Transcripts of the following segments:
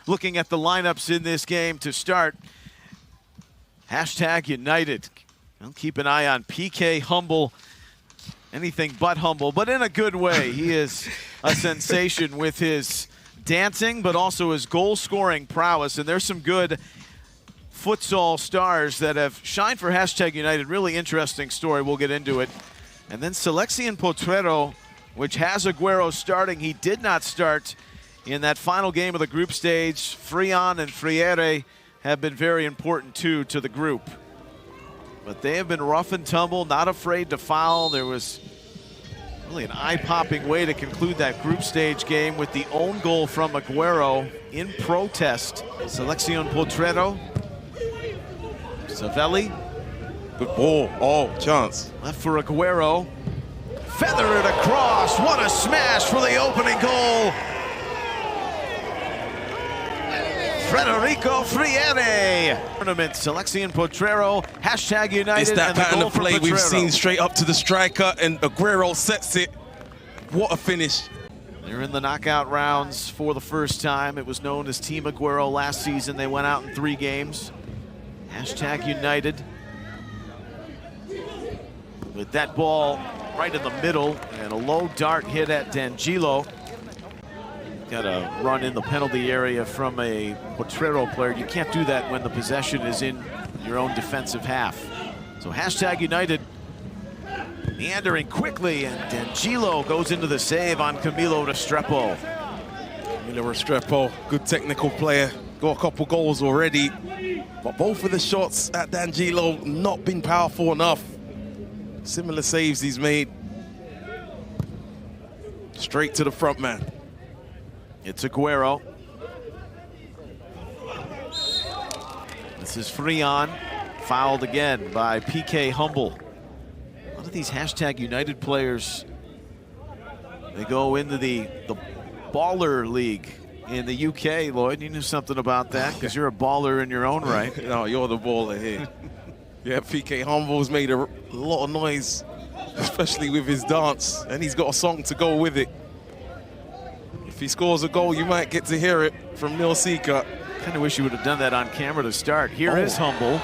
looking at the lineups in this game to start. Hashtag United. I'll keep an eye on PK Humble. Anything but humble, but in a good way. He is a sensation with his dancing, but also his goal-scoring prowess. And there's some good futsal stars that have shined for Hashtag United. Really interesting story. We'll get into it. And then Seleccion Potrero, which has Agüero starting. He did not start in that final game of the group stage. Frion and Freire have been very important, too, to the group. But they have been rough and tumble, not afraid to foul. There was really an eye-popping way to conclude that group stage game with the own goal from Agüero in protest. Seleccion Potrero. Savelli. Good ball. Oh, chance. Left for Agüero. Feather it across. What a smash for the opening goal. Federico Freire. Tournament, Seleccion Potrero, Hashtag United. It's that and the pattern goal of play we've Potrero. seen straight up to the striker, and Agüero sets it. What a finish. They're in the knockout rounds for the first time. It was known as Team Agüero last season. They went out in 3 games. Hashtag United. With that ball right in the middle and a low dart hit at D'Angelo. Got a run in the penalty area from a Potrero player. You can't do that when the possession is in your own defensive half. So Hashtag United meandering quickly, and D'Angelo goes into the save on Camilo Restrepo. Camilo Restrepo, good technical player. Got a couple goals already. But both of the shots at D'Angelo not been powerful enough. Similar saves he's made. Straight to the front man. It's Agüero. This is Frion, fouled again by PK Humble. A lot of these Hashtag United players, they go into the baller league in the UK. Lloyd, you knew something about that because you're a baller in your own right. No, you're the baller here. Yeah, PK Humble's made a lot of noise, especially with his dance, and he's got a song to go with it. If he scores a goal, you might get to hear it from Neil Seeker. Kind of wish you would have done that on camera to start. Here is Humble.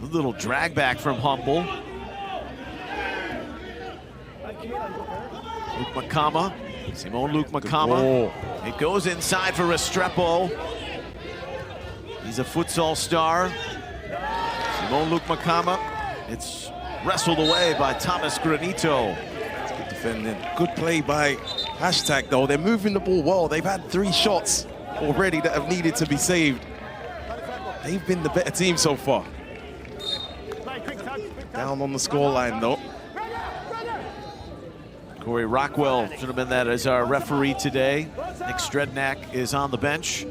A little drag back from Humble. Luke Makama. Simone Luke Makama. It goes inside for Restrepo. He's a futsal star. Simone Luke Makama. It's wrestled away by Thomas Granito. It's good defending. Good play by Hashtag, though. They're moving the ball well. They've had 3 shots already that have needed to be saved. They've been the better team so far. Down on the scoreline, though. Corey Rockwell should have been that as our referee today. Nick Strednak is on the bench.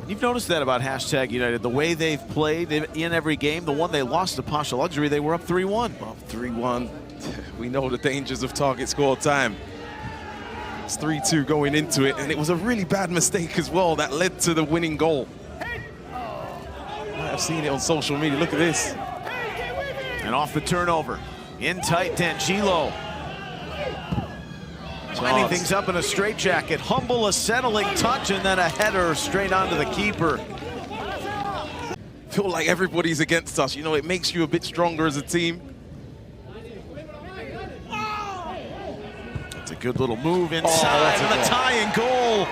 You've noticed that about Hashtag United, the way they've played in every game. The one they lost to Pasha Luxury, they were up 3-1. Up 3-1. We know the dangers of target score time. It's 3-2 going into it, and it was a really bad mistake as well that led to the winning goal. Might have seen it on social media. Look at this. And off the turnover. In tight, D'Angelo. Lining things up in a straitjacket. Humble, a settling touch, and then a header straight onto the keeper. Feel like everybody's against us. You know, it makes you a bit stronger as a team. It's a good little move inside, and the tying goal.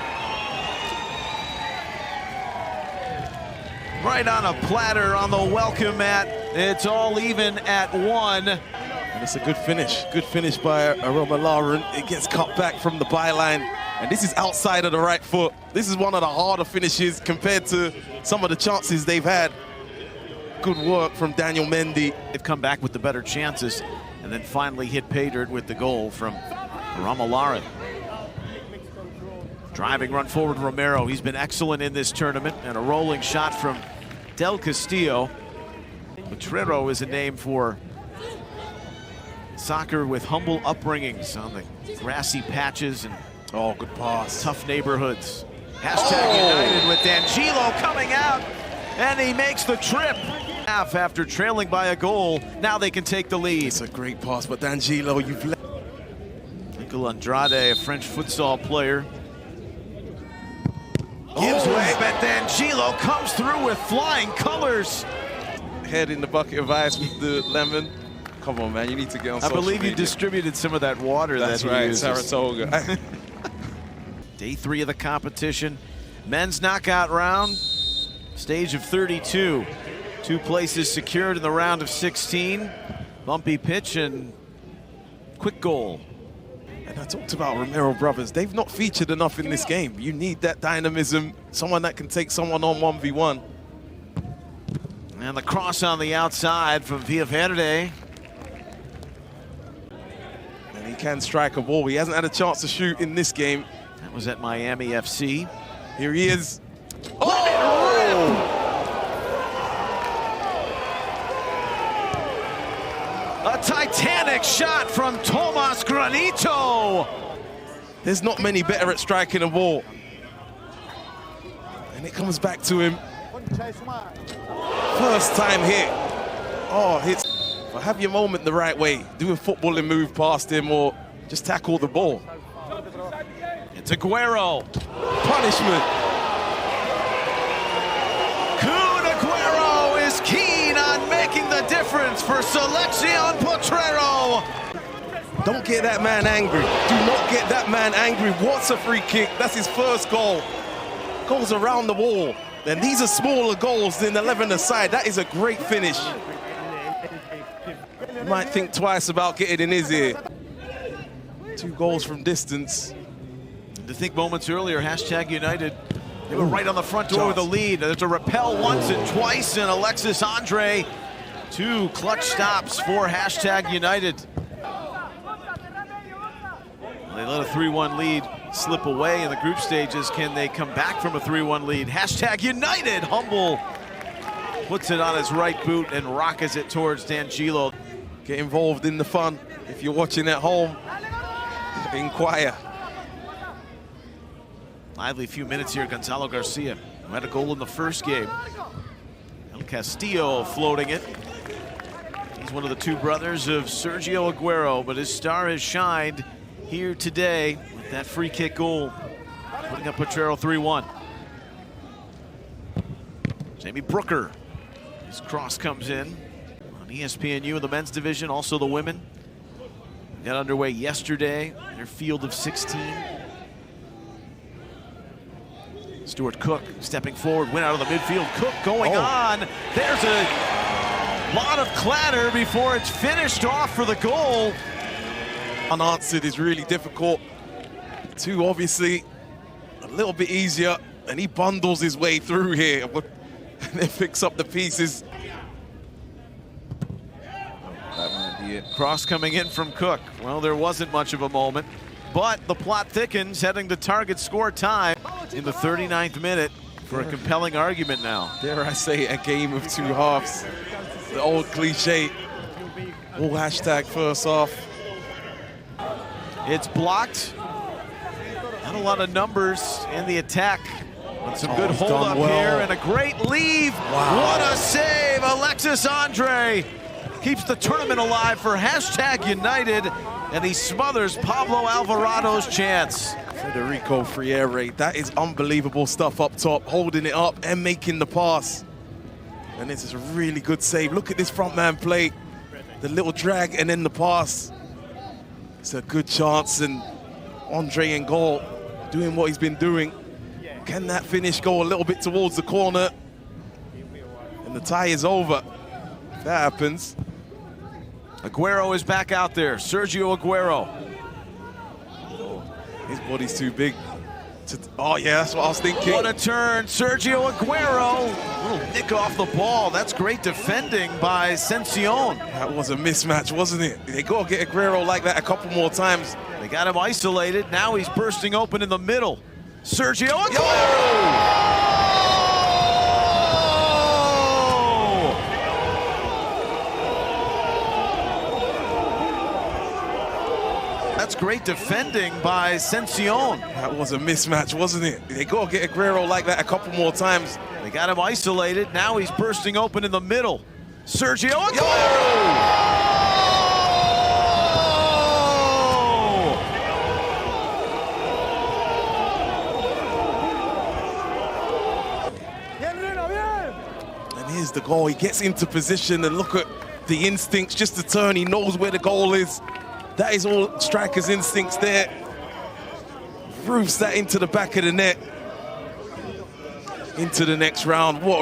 Right on a platter on the welcome mat. It's all even at 1. And it's a good finish. Good finish by Aroma Lauren. It gets cut back from the byline. And this is outside of the right foot. This is one of the harder finishes compared to some of the chances they've had. Good work from Daniel Mendy. They've come back with the better chances and then finally hit pay dirt with the goal from Aroma Lauren. Driving run forward Romero. He's been excellent in this tournament, and a rolling shot from Del Castillo. Potrero is a name for soccer with humble upbringings on the grassy patches and good pass. Tough neighborhoods. Hashtag United with D'Angelo coming out, and he makes the trip. After trailing by a goal, now they can take the lead. It's a great pass, but D'Angelo, you've let... Nicolas Andrade, a French futsal player. gives way, but then Gilo comes through with flying colors. Head in the bucket of ice with the lemon. Come on, man, you need to get on social believe you media. distributed some of that water. That's that he right, uses. Saratoga. Day 3 of the competition. Men's knockout round, stage of 32. 2 places secured in the round of 16. Bumpy pitch and quick goal. And I talked about Romero brothers. They've not featured enough in this game. You need that dynamism, someone that can take someone on 1v1. And the cross on the outside from Villaverde. And he can strike a ball. He hasn't had a chance to shoot in this game. That was at Miami FC. Here he is. A titanic shot from Tomas Granito. There's not many better at striking a ball. And it comes back to him. First time hit. Oh, hits. But have your moment the right way. Do a footballing move past him or just tackle the ball. It's Agüero. Punishment. Kun Agüero is keen on making the difference for Seleccion Potrero. Don't get that man angry. Do not get that man angry. What's a free kick? That's his first goal. Goes around the wall. Then these are smaller goals than 11 aside. That is a great finish. You might think twice about getting in his ear. 2 goals from distance. To think moments earlier, hashtag United, they were right on the front door with a lead. There's a repel once and twice, and Alexis Andre, 2 clutch stops for hashtag United. They let a 3-1 lead slip away in the group stages. Can they come back from a 3-1 lead? Hashtag United. Humble puts it on his right boot and rockets it towards D'Angelo. Get involved in the fun. If you're watching at home, inquire. Lively few minutes here. Gonzalo Garcia, who had a goal in the first game. El Castillo floating it. He's one of the 2 brothers of Sergio Agüero, but his star has shined here today with that free kick goal, putting up Potrero 3-1. Jamie Brooker, his cross comes in on ESPNU in the men's division, also the women. Got underway yesterday, their field of 16. Stuart Cook stepping forward, went out of the midfield. Cook going on. There's a lot of clatter before it's finished off for the goal. Unanswered is really difficult. 2 obviously a little bit easier, and he bundles his way through here and then picks up the pieces. Cross coming in from Cook. Well, there wasn't much of a moment, but the plot thickens, heading to target score time in the 39th minute for a compelling argument now. Dare I say, a game of 2 halves. The old cliche. All hashtag first half. It's blocked. Not a lot of numbers in the attack, but some good hold up here and a great leave. Wow. What a save, Alexis Andre. Keeps the tournament alive for hashtag United, and he smothers Pablo Alvarado's chance. Federico Freire, that is unbelievable stuff up top, holding it up and making the pass. And this is a really good save. Look at this front man play. The little drag and then the pass. It's a good chance, and Andre in goal, doing what he's been doing. Can that finish go a little bit towards the corner? And the tie is over. If that happens. Agüero is back out there. Sergio Agüero. His body's too big. Oh, yeah, that's what I was thinking. What a turn. Sergio Agüero. Little nick off the ball. That's great defending by Seleccion. That was a mismatch, wasn't it? They got to get Agüero like that a couple more times. They got him isolated. Now he's bursting open in the middle. Sergio Agüero. That's great defending by Seleccion. That was a mismatch, wasn't it? They got to get Agüero like that a couple more times. They got him isolated. Now he's bursting open in the middle. Sergio Agüero! Here's the goal. He gets into position and look at the instincts just to turn. He knows where the goal is. That is all striker's instincts there. Roofs that into the back of the net. Into the next round. What